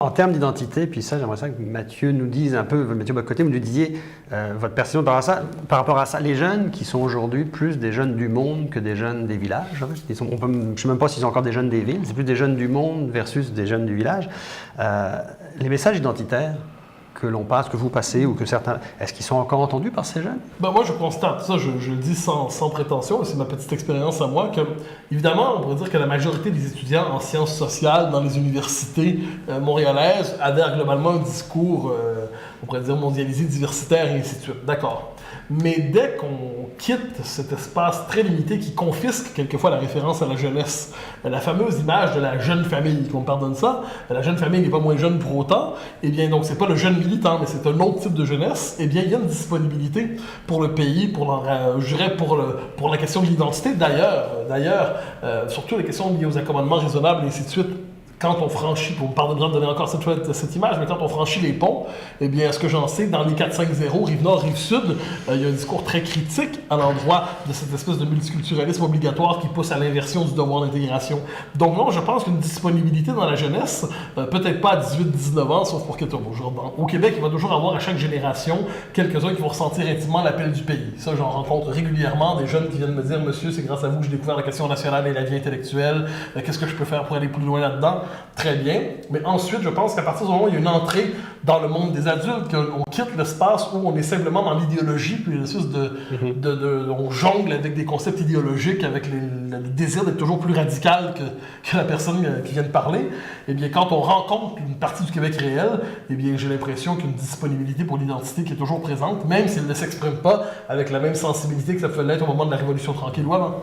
En termes d'identité, puis ça, j'aimerais ça que Mathieu nous dise un peu, Mathieu Bock-Côté, vous nous disiez votre perception par rapport à ça. Les jeunes qui sont aujourd'hui plus des jeunes du monde que des jeunes des villages. Hein, je ne sais même pas s'ils sont encore des jeunes des villes, c'est plus des jeunes du monde versus des jeunes du village. Les messages identitaires que l'on passe, que vous passez, ou que certains... Est-ce qu'ils sont encore entendus par ces jeunes? Ben moi, je constate, ça je le dis sans prétention, c'est ma petite expérience à moi, que, évidemment, on pourrait dire que la majorité des étudiants en sciences sociales dans les universités montréalaises adhèrent globalement à un discours, on pourrait dire mondialisé, diversitaire, et ainsi de suite. D'accord. Mais dès qu'on quitte cet espace très limité qui confisque quelquefois la référence à la jeunesse, la fameuse image de la jeune famille, qu'on me pardonne ça, la jeune famille n'est pas moins jeune pour autant, eh bien donc c'est pas le jeune militant, mais c'est un autre type de jeunesse, eh bien il y a une disponibilité pour le pays, je dirais pour la question de l'identité. D'ailleurs, surtout les questions liées aux accommodements raisonnables et ainsi de suite. Quand on franchit, pour me pardonner de donner encore cette image, mais quand on franchit les ponts, eh bien, ce que j'en sais, dans les 4-5-0, Rive-Nord, Rive-Sud, il y a un discours très critique à l'endroit de cette espèce de multiculturalisme obligatoire qui pousse à l'inversion du devoir d'intégration. Donc non, je pense qu'une disponibilité dans la jeunesse, peut-être pas à 18-19 ans, sauf pour quelques jours. Au Québec, il va toujours avoir à chaque génération quelques-uns qui vont ressentir intimement l'appel du pays. Ça, j'en rencontre régulièrement des jeunes qui viennent me dire « Monsieur, c'est grâce à vous que j'ai découvert la question nationale et la vie intellectuelle. Qu'est-ce que je peux faire pour aller plus loin là-dedans? » Très bien, mais ensuite, je pense qu'à partir du moment où il y a une entrée dans le monde des adultes, qu'on quitte l'espace où on est simplement dans l'idéologie, puis l'espèce on jongle avec des concepts idéologiques, avec le désir d'être toujours plus radical que la personne qui vient de parler, eh bien, quand on rencontre une partie du Québec réel, eh bien, j'ai l'impression qu'il y a une disponibilité pour l'identité qui est toujours présente, même si elle ne s'exprime pas avec la même sensibilité que ça pouvait l'être au moment de la Révolution tranquille. Voilà.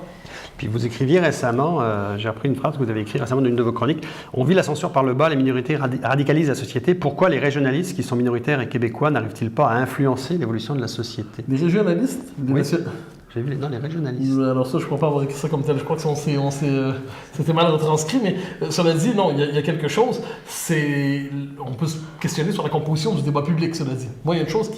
Puis vous écriviez récemment, j'ai repris une phrase que vous avez écrite récemment dans une de vos chroniques, « On vit la censure par le bas, les minorités radicalisent la société. Pourquoi les régionalistes qui sont minoritaires et québécois n'arrivent-ils pas à influencer l'évolution de la société ?» Les régionalistes? Oui. J'ai vu les régionalistes. Alors ça, je ne crois pas avoir écrit ça comme tel. Je crois que c'était mal retranscrit, mais cela dit, non, il y a quelque chose. On peut se questionner sur la composition du débat public, cela dit. Moi, il y a une chose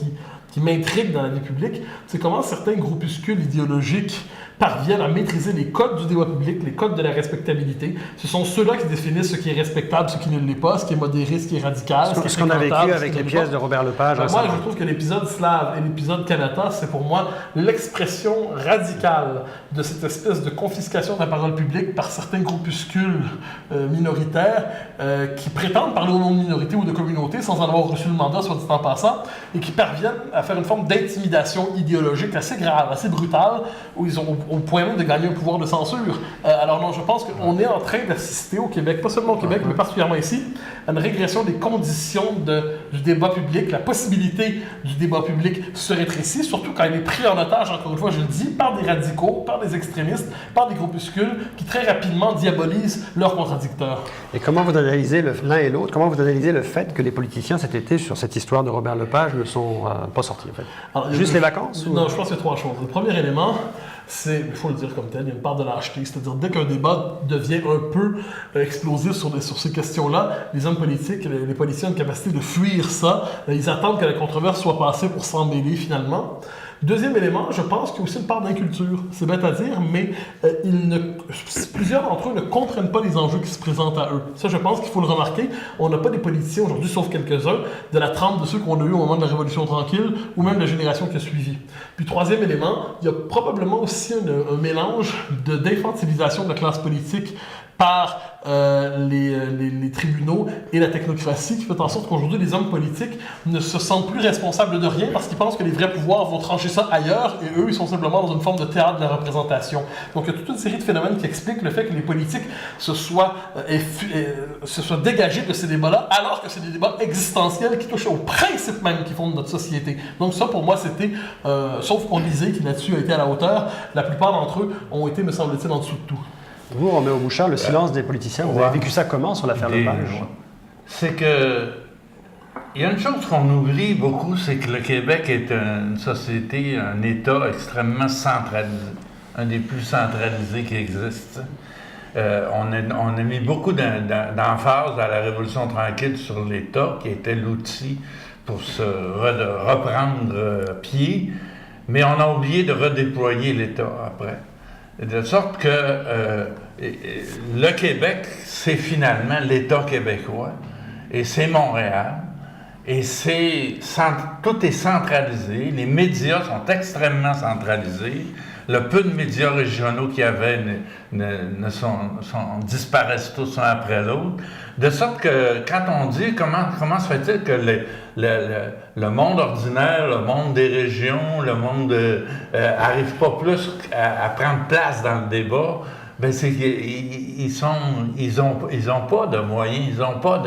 qui m'intrigue dans la vie publique, c'est comment certains groupuscules idéologiques parviennent à maîtriser les codes du débat public, les codes de la respectabilité. Ce sont ceux-là qui définissent ce qui est respectable, ce qui ne l'est pas, ce qui est modéré, ce qui est radical. Ce qu'on a vécu avec les pièces de Robert Lepage. Moi, je trouve que l'épisode slave et l'épisode Kanata, c'est pour moi l'expression radicale de cette espèce de confiscation de la parole publique par certains groupuscules minoritaires qui prétendent parler au nom de minorité ou de communauté sans en avoir reçu le mandat, soit dit en passant, et qui parviennent à faire une forme d'intimidation idéologique assez grave, assez brutale, où ils ont au point même de gagner un pouvoir de censure. Alors non, je pense qu'on est en train d'assister au Québec, pas seulement au Québec, mais particulièrement ici, à une régression des conditions du débat public. La possibilité du débat public se rétrécit, surtout quand il est pris en otage, encore une fois, je le dis, par des radicaux, par des extrémistes, par des groupuscules qui très rapidement diabolisent leurs contradicteurs. Et comment vous analysez l'un et l'autre, comment vous analysez le fait que les politiciens cet été, sur cette histoire de Robert Lepage, ne sont pas sortis en fait? Alors, juste les vacances? Non, je pense qu'il y a trois choses. Le premier élément, c'est, il faut le dire comme tel, il y a une part de lâcheté. C'est-à-dire, dès qu'un débat devient un peu explosif sur ces questions-là, les hommes politiques, les politiciens ont une capacité de fuir ça. Ils attendent que la controverse soit passée pour s'en mêler finalement. Deuxième élément, je pense qu'il y a aussi une part d'inculture. C'est bête à dire, mais plusieurs d'entre eux ne comprennent pas les enjeux qui se présentent à eux. Ça, je pense qu'il faut le remarquer. On n'a pas des politiciens aujourd'hui, sauf quelques-uns, de la trempe de ceux qu'on a eu au moment de la Révolution tranquille, ou même de la génération qui a suivi. Puis troisième élément, il y a probablement aussi un mélange d'infantilisation de la classe politique par les tribunaux et la technocratie qui fait en sorte qu'aujourd'hui les hommes politiques ne se sentent plus responsables de rien parce qu'ils pensent que les vrais pouvoirs vont trancher ça ailleurs et eux ils sont simplement dans une forme de théâtre de la représentation. Donc il y a toute une série de phénomènes qui expliquent le fait que les politiques se soient dégagés de ces débats-là alors que c'est des débats existentiels qui touchent aux principes même qui fondent notre société. Donc ça pour moi c'était, sauf qu'on disait qui là-dessus a été à la hauteur, la plupart d'entre eux ont été me semble-t-il en dessous de tout. Vous, Roméo Bouchard, le silence des politiciens, vous avez vécu ça comment sur l'affaire Lepage? C'est que, il y a une chose qu'on oublie beaucoup, c'est que le Québec est une société, un État extrêmement centralisé, un des plus centralisés qui existe. On a mis beaucoup d'emphase à la Révolution tranquille sur l'État, qui était l'outil pour se reprendre pied, mais on a oublié de redéployer l'État après. De sorte que le Québec, c'est finalement l'État québécois. et c'est Montréal. Et tout est centralisé. Les médias sont extrêmement centralisés. Le peu de médias régionaux qu'il y avait disparaissent tous un après l'autre. De sorte que quand on dit comment se fait-il que le monde ordinaire, le monde des régions, le monde arrive pas plus à prendre place dans le débat, ben c'est qu'ils ont pas de moyens, ils ont pas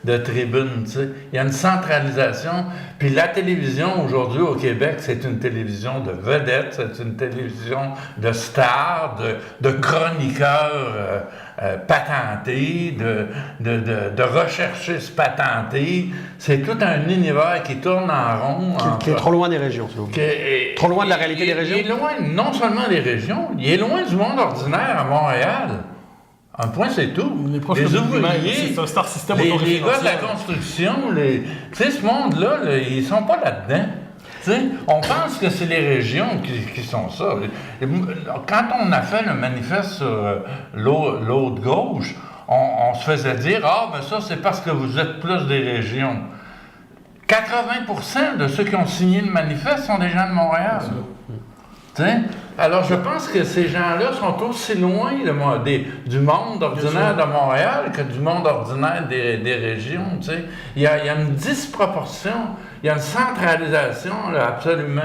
de tribune, tu sais. Il y a une centralisation. Puis la télévision aujourd'hui au Québec, c'est une télévision de vedettes, c'est une télévision de stars, de chroniqueurs patentés, de recherchistes patentés. C'est tout un univers qui tourne en rond. Qui est trop loin des régions, s'il vous plaît. Trop loin de la réalité des régions? Il est loin non seulement des régions, il est loin du monde ordinaire à Montréal. Un point, c'est tout. Les ouvriers, c'est un star system les gars de la construction, tu sais, ce monde-là, là, ils sont pas là-dedans. T'sais, on pense que c'est les régions qui sont ça. Quand on a fait le manifeste sur l'eau de gauche, on se faisait dire « Ah, ben ça, c'est parce que vous êtes plus des régions. » 80% de ceux qui ont signé le manifeste sont des gens de Montréal. T'sais? Alors, je pense que ces gens-là sont aussi loin du monde ordinaire de Montréal que du monde ordinaire des régions. T'sais. Il y a une disproportion, il y a une centralisation là, absolument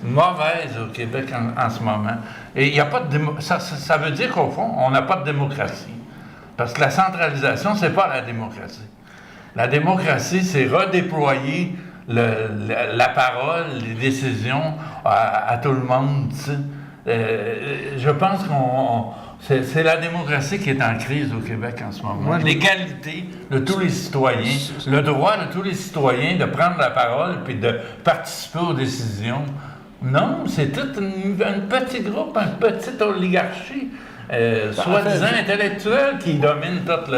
mauvaise au Québec en ce moment. Et il y a pas de ça veut dire qu'au fond, on n'a pas de démocratie. Parce que la centralisation, c'est pas la démocratie. La démocratie, c'est redéployer la parole, les décisions à tout le monde. Je pense c'est la démocratie qui est en crise au Québec en ce moment. L'égalité de tous les citoyens, le droit de tous les citoyens de prendre la parole puis de participer aux décisions. Non, c'est tout un petit groupe, une petite oligarchie. Soi-disant intellectuelle qui domine toute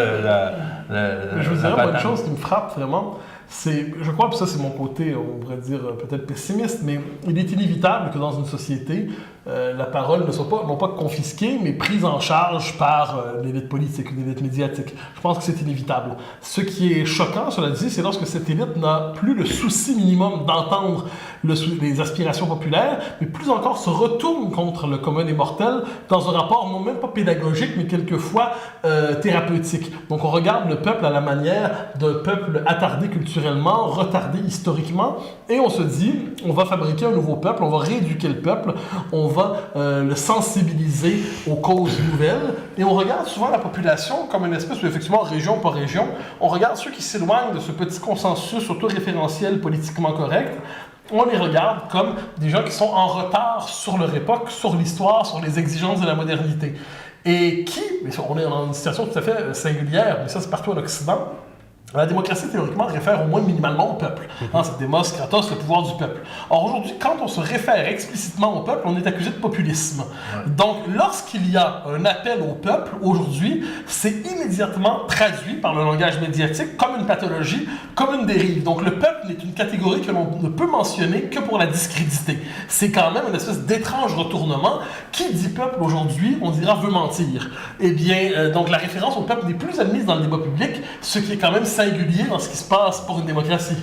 je vous dirais une chose qui me frappe vraiment, je crois, puis ça c'est mon côté, on pourrait dire peut-être pessimiste, mais il est inévitable que dans une société, la parole ne soit pas, non pas confisquée, mais prise en charge par l'élite politique, l'élite médiatique. Je pense que c'est inévitable. Ce qui est choquant, cela dit, c'est lorsque cette élite n'a plus le souci minimum d'entendre les aspirations populaires, mais plus encore se retourne contre le commun des mortels dans un rapport non même pas pédagogique, mais quelquefois thérapeutique. Donc on regarde le peuple à la manière d'un peuple attardé culturellement, retardé historiquement, et on se dit, on va fabriquer un nouveau peuple, on va rééduquer le peuple, on va le sensibiliser aux causes nouvelles, et on regarde souvent la population comme une espèce où, effectivement, région par région, on regarde ceux qui s'éloignent de ce petit consensus autoréférentiel politiquement correct, on les regarde comme des gens qui sont en retard sur leur époque, sur l'histoire, sur les exigences de la modernité. Et on est dans une situation tout à fait singulière, mais ça c'est partout en Occident. La démocratie, théoriquement, réfère au moins minimalement au peuple. C'est Demos, Kratos, le pouvoir du peuple. Or, aujourd'hui, quand on se réfère explicitement au peuple, on est accusé de populisme. Donc, lorsqu'il y a un appel au peuple, aujourd'hui, c'est immédiatement traduit par le langage médiatique comme une pathologie, comme une dérive. Donc, le peuple est une catégorie que l'on ne peut mentionner que pour la discréditer. C'est quand même une espèce d'étrange retournement. Qui dit peuple aujourd'hui, on dira veut mentir. Eh bien, donc la référence au peuple n'est plus admise dans le débat public, ce qui est quand même singulier dans ce qui se passe pour une démocratie.